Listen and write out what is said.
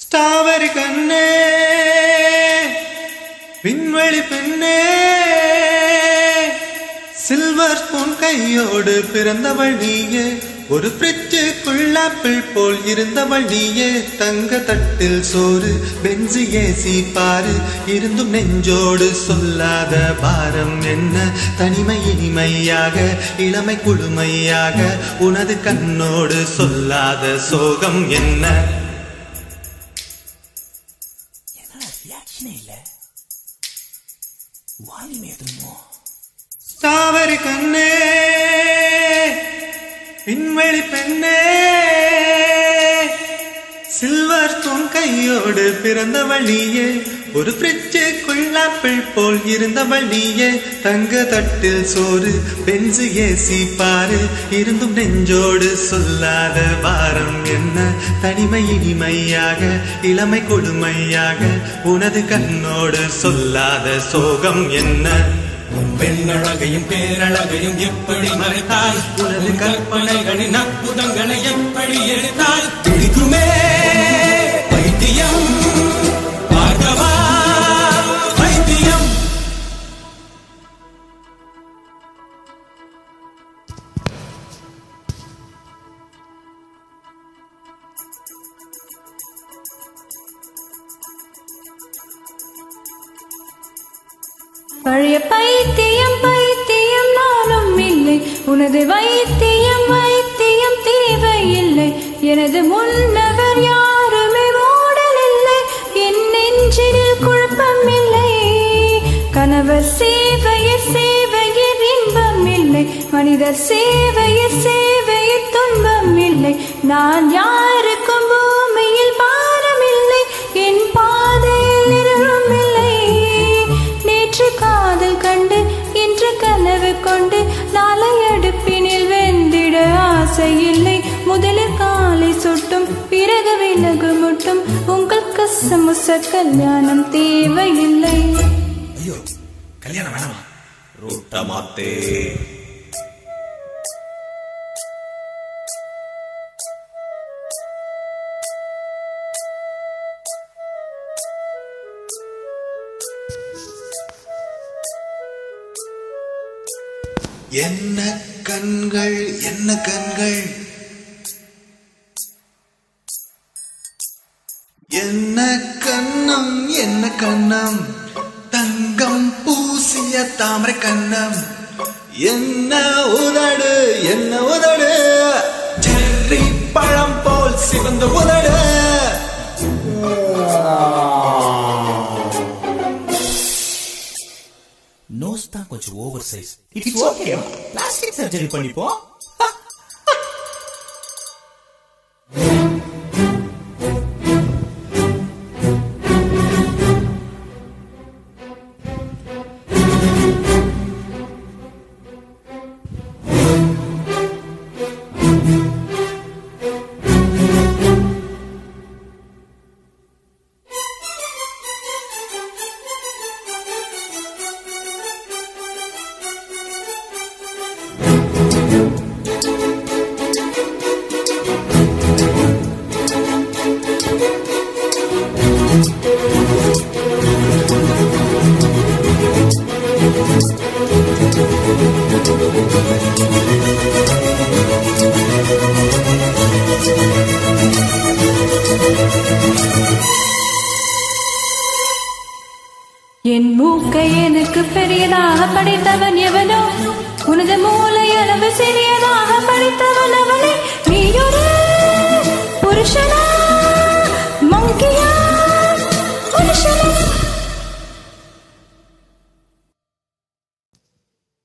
Strawberry கண்ணே விண்வெளி பெண்ணே சில்வர் ஸ்பூன் கையோடு பிறந்தவள் நீயே ஒரு ஃப்ரிட்ஜுக்குள் ஆப்பிள் போல் இருந்தவள் நீயே தங்க தட்டில் சோறு பென்சி ஏசி பாரு இருந்தும் நெஞ்சோடு சொல்லாத பாரம் என்ன தனிமை இனிமையாக இளமை குளுமையாக உனது கண்ணோடு சொல்லாத சோகம் என்ன ஸ்ட்ராபெரி கண்ணே விண்வெளி பெண்ணே சில்வர் ஸ்பூன் கையோடு பிறந்தவள் நீயே ஒரு ஃப்ரிட்ஜுக்குள் ஆப்பிள் போல் இருந்தவள் நீயே தங்க தட்டில் சோறு பென்சி ஏசி பாரு இருந்தும் நெஞ்சோடு சொல்லாத பாரம் என்ன தனிமை இனிமையாக இளமை கொடுமையாக உனது கண்ணோடு சொல்லாத சோகம் என்ன பெண்ணழகையும் பேரழகையும் எப்படி மறைத்தாய் உனது கற்பனைகளின் அற்புதங்களை எப்படி எடுத்தாய் பிடிக்குமே பைத்தியம் பார்க்கவா பைத்தியம் பழைய பைத்தியம் பைத்தியம் நானும் இல்லை உனது வைத்தியம் வைத்தியம் தேவையில்லை எனது முன்னவர் யாருமே மூடல் இல்லை என் நெஞ்சில் குழப்பம் இல்லை கணவர் சேவையில் சேவையில் இன்பம் இல்லை மனிதர் சேவையில் சேவையில் துன்பம் இல்லை நான் யாருக்கும் பூமியில் பாரம் இல்லை என் பாதையில் இருளும் இல்லை நேற்று காதல் கண்டு இன்று கனவு கொண்டு நாளை அடுப்பினில் வெந்திட ஆசை இல்லை முதலில் காலை சுட்டும் பிறகு விலகு முட்டும் உங்கள் கசமுச கல்யாணம் தேவையில்லை. ஐயோ கல்யாணம் வேணாமா ரூட்ட மாத்தே என்ன கண்கள் என்ன கண்கள் என்ன கண்ணம் என்ன கண்ணம் தங்கம் பூசிய தாமரை கண்ணம் என்ன உதடு செர்ரி பழம் போல் சிவந்த உதடு நோஸ் தான் கொஞ்சம் over size it's okay plastic surgery பண்ணிப்போம் என் மூக்கை எனக்கு பெரியதாக படைத்தவன் எவனோ உனது மூளை அளவு சிறியதாக படைத்தவன் அவனை நீ ஒரு புருஷனா